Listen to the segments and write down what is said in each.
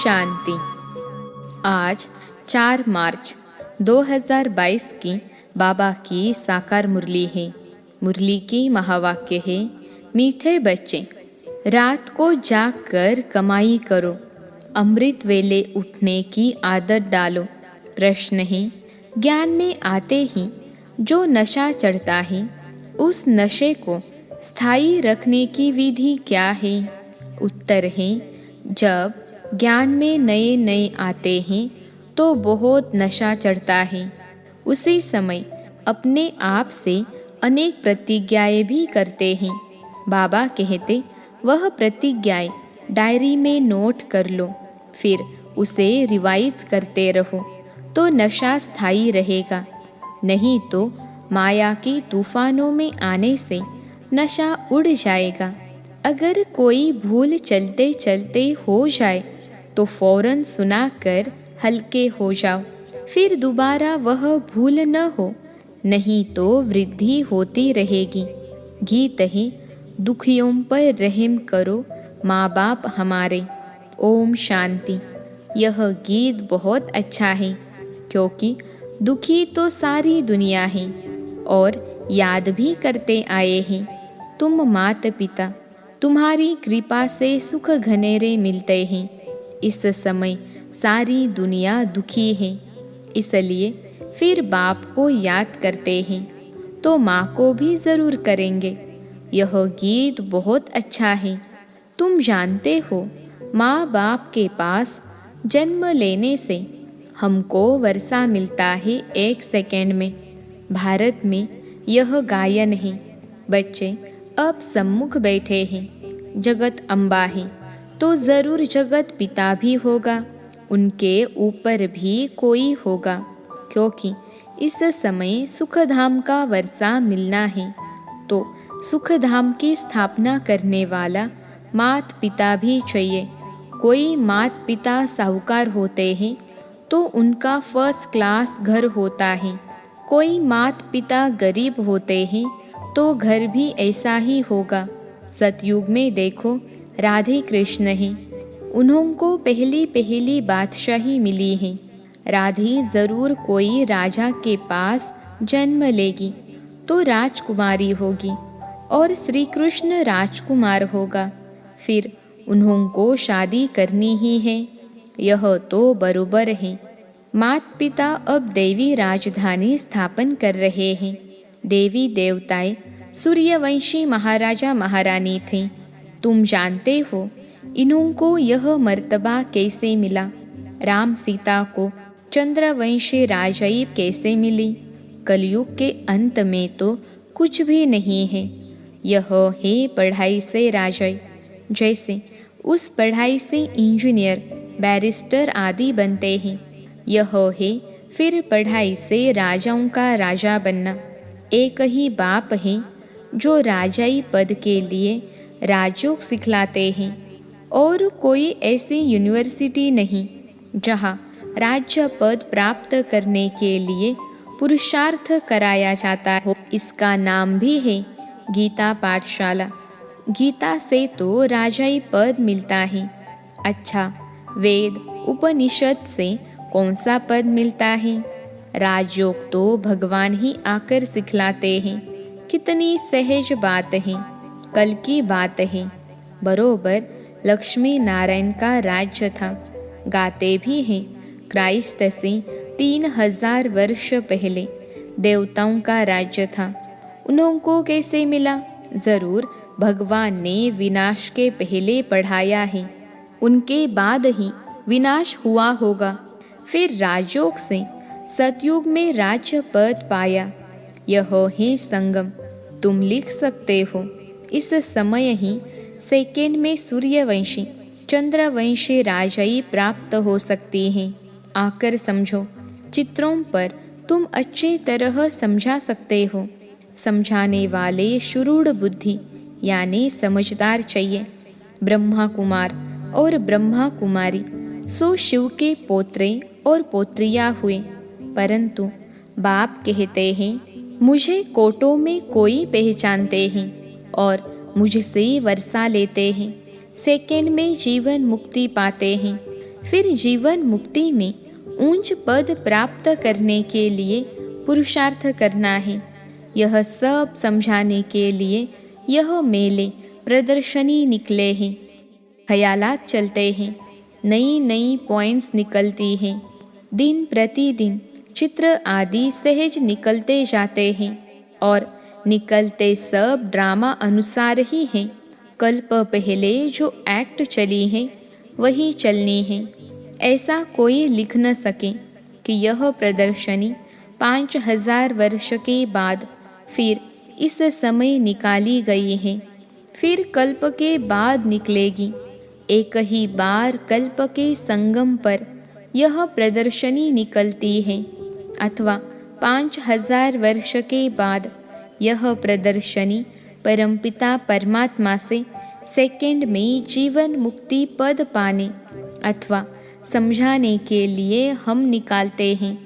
शांति। आज 4 मार्च 2022 की बाबा की साकार मुरली है। मुरली की महावाक्य है, मीठे बच्चे रात को जागकर कमाई करो, अमृत वेले उठने की आदत डालो। प्रश्न है, ज्ञान में आते ही जो नशा चढ़ता है उस नशे को स्थायी रखने की विधि क्या है? उत्तर है, जब ज्ञान में नए नए आते हैं तो बहुत नशा चढ़ता है। उसी समय अपने आप से अनेक प्रतिज्ञाएं भी करते हैं। बाबा कहते, वह प्रतिज्ञाएं डायरी में नोट कर लो, फिर उसे रिवाइज करते रहो तो नशा स्थायी रहेगा। नहीं तो माया की तूफानों में आने से नशा उड़ जाएगा। अगर कोई भूल चलते चलते हो जाए तो फौरन सुनाकर हल्के हो जाओ, फिर दोबारा वह भूल न हो, नहीं तो वृद्धि होती रहेगी। गीत है, दुखियों पर रहम करो माँ बाप हमारे। ओम शांति। यह गीत बहुत अच्छा है क्योंकि दुखी तो सारी दुनिया है और याद भी करते आए हैं। तुम माता पिता, तुम्हारी कृपा से सुख घनेरे मिलते हैं। इस समय सारी दुनिया दुखी है, इसलिए फिर बाप को याद करते हैं तो माँ को भी ज़रूर करेंगे। यह गीत बहुत अच्छा है। तुम जानते हो, माँ बाप के पास जन्म लेने से हमको वर्षा मिलता है 1 सेकेंड में। भारत में यह गायन है। बच्चे अब सम्मुख बैठे हैं। जगत अम्बा है तो ज़रूर जगत पिता भी होगा, उनके ऊपर भी कोई होगा, क्योंकि इस समय सुखधाम का वर्षा मिलना है। तो सुखधाम की स्थापना करने वाला मात पिता भी चाहिए। कोई मात पिता साहूकार होते हैं तो उनका फर्स्ट क्लास घर होता है। कोई मात पिता गरीब होते हैं तो घर भी ऐसा ही होगा। सतयुग में देखो, राधे कृष्ण हैं, उन्होंने पहली पहली बादशाही मिली है। राधे ज़रूर कोई राजा के पास जन्म लेगी तो राजकुमारी होगी और श्री कृष्ण राजकुमार होगा। फिर उन्होंने शादी करनी ही है। यह तो बरोबर है। माता पिता अब देवी राजधानी स्थापन कर रहे हैं। देवी देवताएं सूर्यवंशी महाराजा महारानी थे। तुम जानते हो इन्होंको यह मर्तबा कैसे मिला? राम सीता को चंद्रवंशी राजाई कैसे मिली? कलयुग के अंत में तो कुछ भी नहीं है। यह है पढ़ाई से राजाई। जैसे उस पढ़ाई से इंजीनियर, बैरिस्टर आदि बनते हैं, यह है फिर पढ़ाई से राजाओं का राजा बनना। एक ही बाप है जो राजाई पद के लिए राजयोग सिखलाते हैं और कोई ऐसी यूनिवर्सिटी नहीं जहाँ राज्य पद प्राप्त करने के लिए पुरुषार्थ कराया जाता हो। इसका नाम भी है गीता पाठशाला। गीता से तो राजाई पद मिलता है। अच्छा, वेद उपनिषद से कौन सा पद मिलता है? राजयोग तो भगवान ही आकर सिखलाते हैं। कितनी सहज बात है, कल की बात है। बरोबर लक्ष्मी नारायण का राज्य था। गाते भी हैं, क्राइस्ट से 3000 वर्ष पहले देवताओं का राज्य था। उनको कैसे मिला? ज़रूर भगवान ने विनाश के पहले पढ़ाया है, उनके बाद ही विनाश हुआ होगा। फिर राजयोग से सतयुग में राज्य पद पाया। यह है संगम। तुम लिख सकते हो, इस समय ही सेकेंड में सूर्यवंशी चंद्रवंशी राजाई प्राप्त हो सकती हैं। आकर समझो। चित्रों पर तुम अच्छी तरह समझा सकते हो। समझाने वाले शुरूढ़ बुद्धि यानी समझदार चाहिए। ब्रह्मा कुमार और ब्रह्मा कुमारी 100 शिव के पोत्रे और पोत्रियाँ हुए, परंतु बाप कहते हैं, मुझे कोटों में कोई पहचानते हैं और मुझसे वर्षा लेते हैं, सेकंड में जीवन मुक्ति पाते हैं। फिर जीवन मुक्ति में ऊंच पद प्राप्त करने के लिए पुरुषार्थ करना है। यह सब समझाने के लिए यह मेले प्रदर्शनी निकले हैं। ख्यालात चलते हैं, नई नई पॉइंट्स निकलती हैं। दिन प्रतिदिन चित्र आदि सहज निकलते जाते हैं और निकलते सब ड्रामा अनुसार ही हैं। कल्प पहले जो एक्ट चली है वही चलनी है। ऐसा कोई लिख न सके कि यह प्रदर्शनी 5000 वर्ष के बाद फिर इस समय निकाली गई है, फिर कल्प के बाद निकलेगी। एक ही बार कल्प के संगम पर यह प्रदर्शनी निकलती है, अथवा 5000 वर्ष के बाद यह प्रदर्शनी परमपिता परमात्मा से सेकंड में जीवन मुक्ति पद पाने अथवा समझाने के लिए हम निकालते हैं।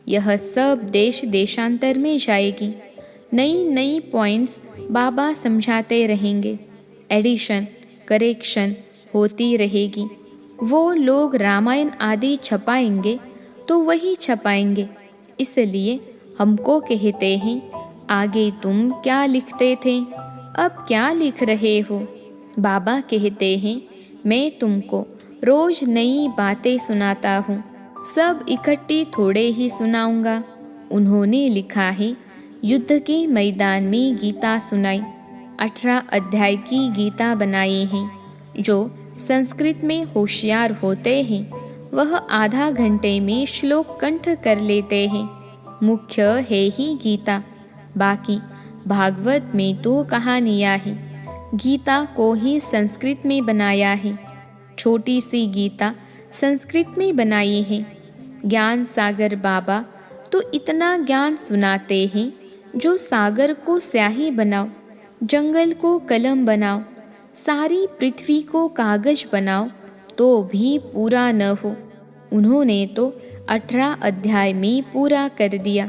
यह सब देश देशांतर में जाएगी। नई नई पॉइंट्स बाबा समझाते रहेंगे। एडिशन करेक्शन होती रहेगी। वो लोग रामायण आदि छपाएंगे तो वही छपाएंगे। इसलिए हमको कहते हैं, आगे तुम क्या लिखते थे, अब क्या लिख रहे हो। बाबा कहते हैं, मैं तुमको रोज नई बातें सुनाता हूँ, सब इकट्ठी थोड़े ही सुनाऊंगा। उन्होंने लिखा है, युद्ध के मैदान में गीता सुनाई। 18 अध्याय की गीता बनाई है। जो संस्कृत में होशियार होते हैं वह आधा घंटे में श्लोक कंठ कर लेते हैं। मुख्य है ही गीता, बाकी भागवत में तो कहानियाँ हैं। गीता को ही संस्कृत में बनाया है। छोटी सी गीता संस्कृत में बनाई है। ज्ञान सागर बाबा तो इतना ज्ञान सुनाते हैं, जो सागर को स्याही बनाओ, जंगल को कलम बनाओ, सारी पृथ्वी को कागज बनाओ तो भी पूरा न हो। उन्होंने तो 18 अध्याय में पूरा कर दिया,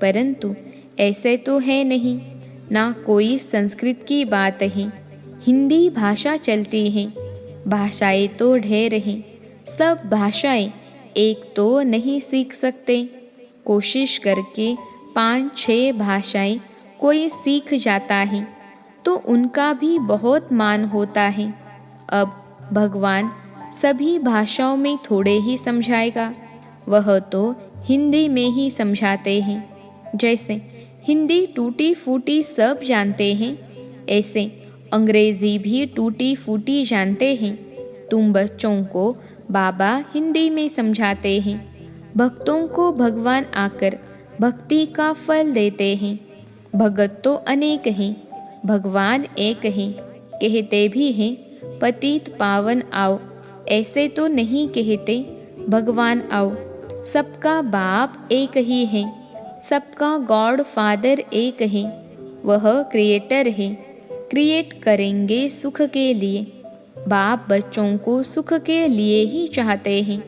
परंतु ऐसे तो है नहीं। ना कोई संस्कृत की बात है, हिंदी भाषा चलती है। भाषाएं तो ढेर हैं, सब भाषाएं एक तो नहीं सीख सकते। कोशिश करके 5-6 भाषाएं कोई सीख जाता है तो उनका भी बहुत मान होता है। अब भगवान सभी भाषाओं में थोड़े ही समझाएगा, वह तो हिंदी में ही समझाते हैं। जैसे हिंदी टूटी फूटी सब जानते हैं, ऐसे अंग्रेजी भी टूटी फूटी जानते हैं। तुम बच्चों को बाबा हिंदी में समझाते हैं। भक्तों को भगवान आकर भक्ति का फल देते हैं। भगत तो अनेक हैं, भगवान एक हैं। कहते भी हैं, पतित पावन आओ, ऐसे तो नहीं कहते भगवान आओ। सबका बाप एक ही है, सबका गॉड फादर एक है। वह क्रिएटर है, क्रिएट करेंगे सुख के लिए। बाप बच्चों को सुख के लिए ही चाहते हैं।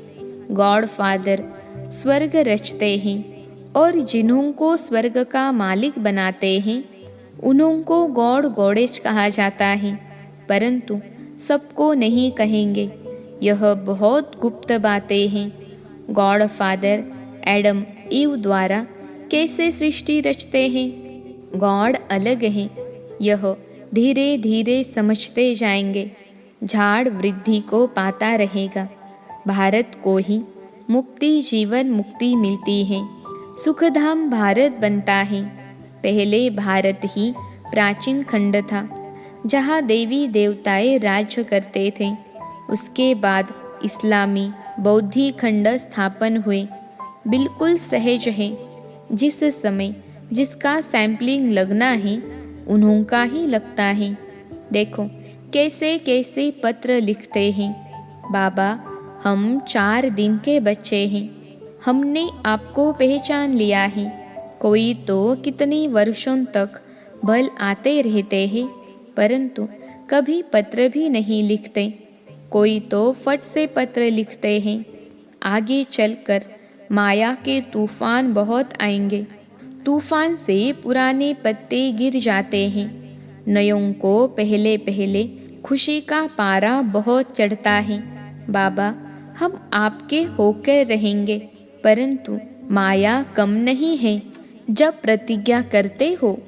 गॉड फादर स्वर्ग रचते हैं और जिन्हों को स्वर्ग का मालिक बनाते हैं उन्हों को गॉड गॉडेज कहा जाता है, परंतु सबको नहीं कहेंगे। यह बहुत गुप्त बातें हैं। गॉड फादर एडम ईव द्वारा कैसे सृष्टि रचते हैं, गॉड अलग है। यह धीरे धीरे समझते जाएंगे। झाड़ वृद्धि को पाता रहेगा। भारत को ही मुक्ति जीवन मुक्ति मिलती है। सुखधाम भारत बनता है। पहले भारत ही प्राचीन खंड था, जहाँ देवी देवताएं राज्य करते थे। उसके बाद इस्लामी बौद्धी खंड स्थापन हुए। बिल्कुल सहज है। जिस समय जिसका सैंपलिंग लगना है उन्हों का ही लगता है। देखो कैसे कैसे पत्र लिखते हैं। बाबा, हम 4 दिन के बच्चे हैं, हमने आपको पहचान लिया है। कोई तो कितने वर्षों तक भल आते रहते हैं, परंतु कभी पत्र भी नहीं लिखते। कोई तो फट से पत्र लिखते हैं। आगे चलकर माया के तूफान बहुत आएंगे। तूफान से पुराने पत्ते गिर जाते हैं। नयों को पहले पहले खुशी का पारा बहुत चढ़ता है। बाबा, हम आपके होकर रहेंगे, परंतु माया कम नहीं है। जब प्रतिज्ञा करते हो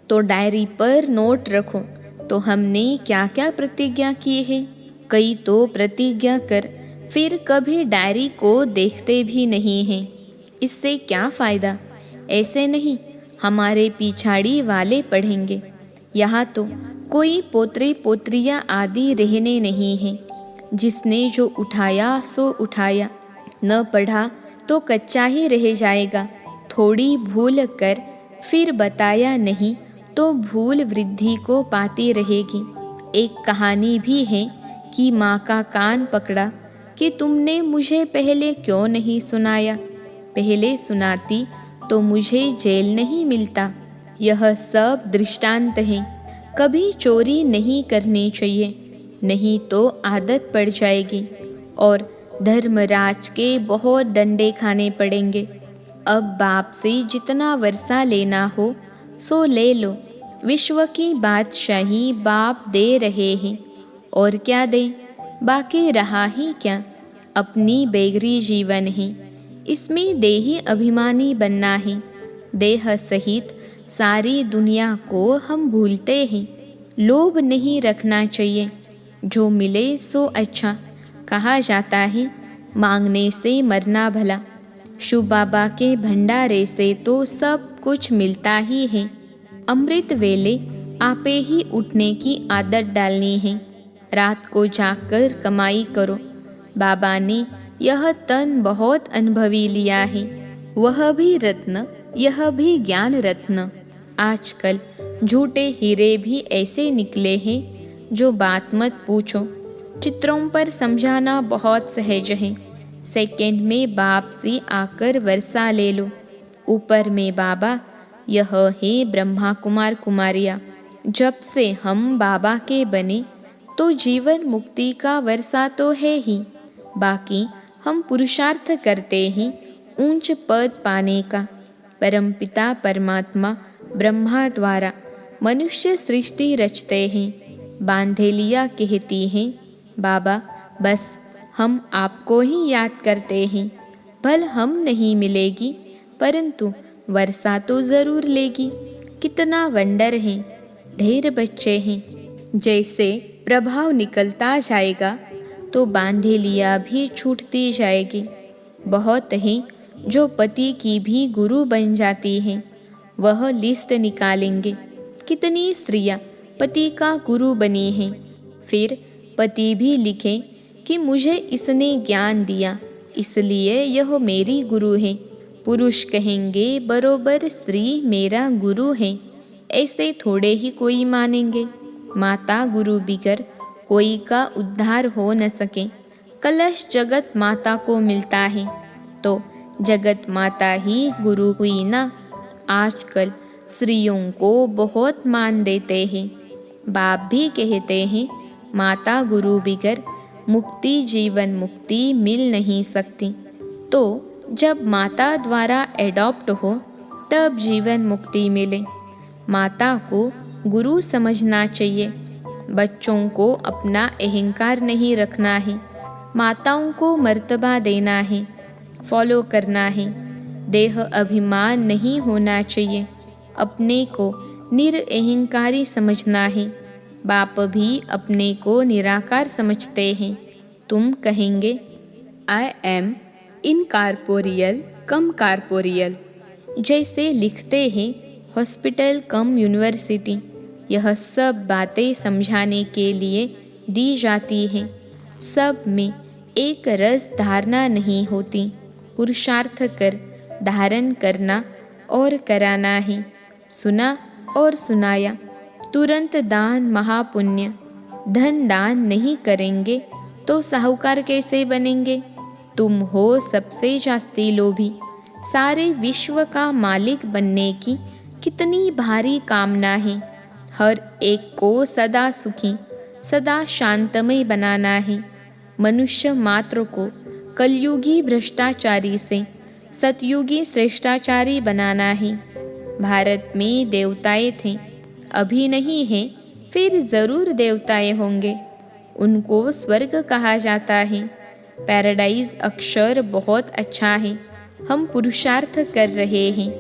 तो डायरी पर नोट रखो, तो हमने क्या क्या प्रतिज्ञा की है। कई तो प्रतिज्ञा कर फिर कभी डायरी को देखते भी नहीं हैं। इससे क्या फ़ायदा? ऐसे नहीं, हमारे पिछाड़ी वाले पढ़ेंगे। यहाँ तो कोई पोतरे पोतरियाँ आदि रहने नहीं हैं। जिसने जो उठाया सो उठाया, न पढ़ा तो कच्चा ही रह जाएगा। थोड़ी भूल कर फिर बताया नहीं तो भूल वृद्धि को पाती रहेगी। एक कहानी भी है कि माँ का कान पकड़ा कि तुमने मुझे पहले क्यों नहीं सुनाया। पहले सुनाती तो मुझे जेल नहीं मिलता। यह सब दृष्टांत हैं। कभी चोरी नहीं करनी चाहिए, नहीं तो आदत पड़ जाएगी और धर्मराज के बहुत डंडे खाने पड़ेंगे। अब बाप से जितना वर्षा लेना हो सो ले लो। विश्व की बादशाही बाप दे रहे हैं, और क्या दें? बाकी रहा ही क्या? अपनी बेगरी जीवन है, इसमें देही अभिमानी बनना है। देह सहित सारी दुनिया को हम भूलते हैं। लोभ नहीं रखना चाहिए, जो मिले सो अच्छा। कहा जाता है मांगने से मरना भला। शिव बाबा के भंडारे से तो सब कुछ मिलता ही है। अमृत वेले आपे ही उठने की आदत डालनी है। रात को जाकर कमाई करो। बाबा ने यह तन बहुत अनुभवी लिया है। वह भी रत्न, यह भी ज्ञान रत्न। आजकल झूठे हीरे भी ऐसे निकले हैं जो बात मत पूछो। चित्रों पर समझाना बहुत सहज है। सेकंड में बाप से आकर वर्षा ले लो। ऊपर में बाबा, यह है ब्रह्मा कुमार कुमारियाँ। जब से हम बाबा के बने तो जीवन मुक्ति का वर्षा तो है ही, बाकी हम पुरुषार्थ करते हैं ऊंच पद पाने का। परमपिता परमात्मा ब्रह्मा द्वारा मनुष्य सृष्टि रचते हैं। बांधेलिया कहती हैं, बाबा बस हम आपको ही याद करते हैं। भल हम नहीं मिलेगी, परंतु वर्षा तो ज़रूर लेगी। कितना वंडर है, ढेर बच्चे हैं। जैसे प्रभाव निकलता जाएगा तो बांधेलिया भी छूटती जाएगी। बहुत हैं जो पति की भी गुरु बन जाती हैं। वह लिस्ट निकालेंगे कितनी स्त्रियां पति का गुरु बनी हैं। फिर पति भी लिखें कि मुझे इसने ज्ञान दिया, इसलिए यह मेरी गुरु है। पुरुष कहेंगे बरोबर स्त्री मेरा गुरु है। ऐसे थोड़े ही कोई मानेंगे। माता गुरु बिगर कोई का उद्धार हो न सके। कलश जगत माता को मिलता है, तो जगत माता ही गुरु हुई ना। आजकल स्त्रियों को बहुत मान देते हैं। बाप भी कहते हैं माता गुरु बिगर मुक्ति जीवन मुक्ति मिल नहीं सकती। तो जब माता द्वारा एडॉप्ट हो तब जीवन मुक्ति मिले। माता को गुरु समझना चाहिए। बच्चों को अपना अहंकार नहीं रखना है। माताओं को मर्तबा देना है, फॉलो करना है। देह अभिमान नहीं होना चाहिए। अपने को निरअहंकारी समझना है। बाप भी अपने को निराकार समझते हैं। तुम कहेंगे I am incorporeal come corporeal. जैसे लिखते हैं हॉस्पिटल कम यूनिवर्सिटी। यह सब बातें समझाने के लिए दी जाती हैं। सब में एक रस धारणा नहीं होती। पुरुषार्थ कर धारण करना और कराना है। सुना और सुनाया, तुरंत दान महापुण्य। धन दान नहीं करेंगे तो साहूकार कैसे बनेंगे? तुम हो सबसे जास्ती लोभी। सारे विश्व का मालिक बनने की कितनी भारी कामना है। हर एक को सदा सुखी, सदा शांतमय बनाना है। मनुष्य मात्र को कलयुगी भ्रष्टाचारी से सतयुगी श्रेष्ठाचारी बनाना है। भारत में देवताएं थे, अभी नहीं हैं, फिर ज़रूर देवताएं होंगे। उनको स्वर्ग कहा जाता है। पैराडाइज अक्षर बहुत अच्छा है। हम पुरुषार्थ कर रहे हैं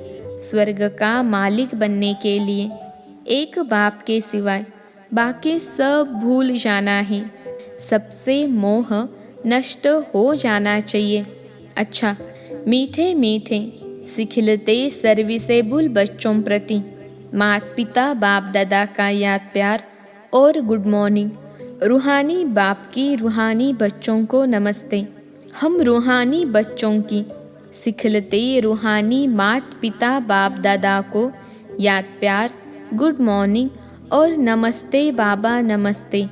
स्वर्ग का मालिक बनने के लिए। एक बाप के सिवाय बाकी सब भूल जाना है। सबसे मोह नष्ट हो जाना चाहिए। अच्छा, मीठे मीठे सिखिलते सर्विसेबल बच्चों प्रति माता पिता बाप दादा का याद प्यार और गुड मॉर्निंग। रूहानी बाप की रूहानी बच्चों को नमस्ते। हम रूहानी बच्चों की सिखलते रूहानी माता पिता बाप दादा को याद प्यार, गुड मॉर्निंग और नमस्ते बाबा नमस्ते।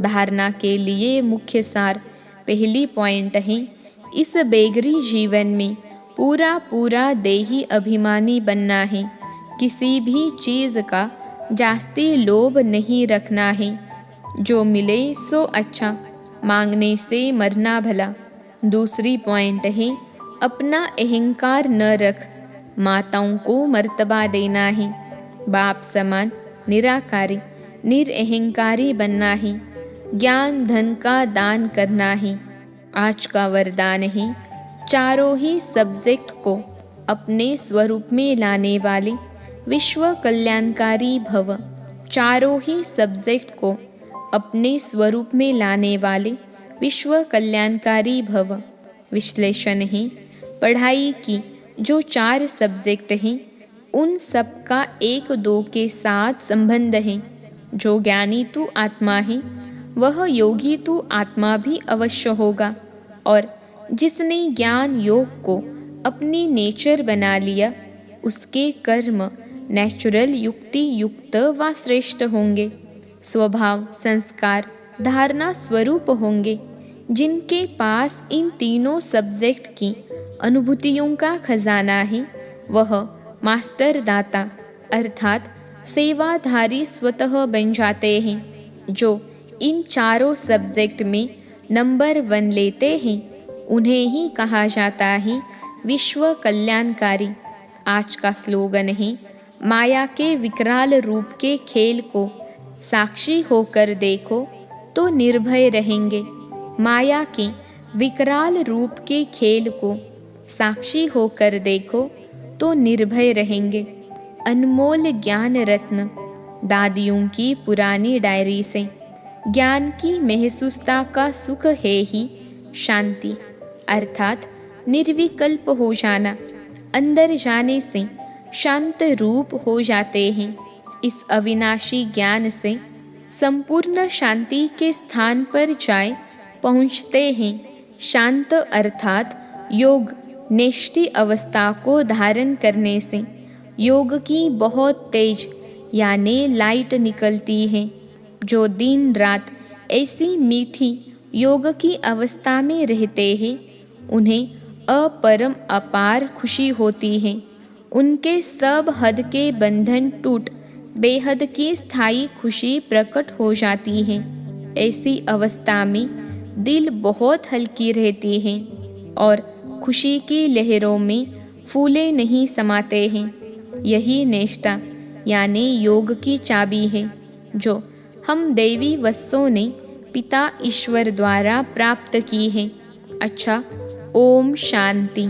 धारणा के लिए मुख्य सार पहली पॉइंट है, इस बेगरी जीवन में पूरा पूरा देही अभिमानी बनना है। किसी भी चीज़ का जास्ती लोभ नहीं रखना है। जो मिले सो अच्छा, मांगने से मरना भला। दूसरी पॉइंट है, अपना अहंकार न रख, माताओं को मर्तबा देना है। बाप समान निराकारी निरअहंकारी बनना है। ज्ञान धन का दान करना है। आज का वरदान है, चारों ही सब्जेक्ट को अपने स्वरूप में लाने वाले विश्व कल्याणकारी भव। चारों ही सब्जेक्ट को अपने स्वरूप में लाने वाले विश्व कल्याणकारी भव। विश्लेषण है, पढ़ाई की जो 4 सब्जेक्ट हैं उन सब का 1-2 के साथ संबंध है। जो ज्ञानी तू आत्मा है वह योगी तू आत्मा भी अवश्य होगा। और जिसने ज्ञान योग को अपनी नेचर बना लिया उसके कर्म नेचुरल युक्ति युक्त व श्रेष्ठ होंगे। स्वभाव संस्कार धारणा स्वरूप होंगे। जिनके पास इन तीनों सब्जेक्ट की अनुभूतियों का खजाना है वह मास्टर दाता अर्थात सेवाधारी स्वतः बन जाते हैं। जो इन चारों सब्जेक्ट में नंबर 1 लेते हैं उन्हें ही कहा जाता है विश्व कल्याणकारी। आज का स्लोगन है, माया के विकराल रूप के खेल को साक्षी होकर देखो तो निर्भय रहेंगे। माया के विकराल रूप के खेल को साक्षी होकर देखो तो निर्भय रहेंगे। अनमोल ज्ञान रत्न दादियों की पुरानी डायरी से। ज्ञान की महसूसता का सुख है ही शांति अर्थात निर्विकल्प हो जाना। अंदर जाने से शांत रूप हो जाते हैं। इस अविनाशी ज्ञान से संपूर्ण शांति के स्थान पर जाए पहुँचते हैं। शांत अर्थात योग निष्ठि अवस्था को धारण करने से योग की बहुत तेज यानी लाइट निकलती है। जो दिन रात ऐसी मीठी योग की अवस्था में रहते हैं उन्हें अपरम अपार खुशी होती है। उनके सब हद के बंधन टूट बेहद की स्थायी खुशी प्रकट हो जाती है। ऐसी अवस्था में दिल बहुत हल्की रहती है और खुशी की लहरों में फूले नहीं समाते हैं। यही निष्ठा यानी योग की चाबी है जो हम दैवी वत्सों ने पिता ईश्वर द्वारा प्राप्त की है। अच्छा, ओम शांति।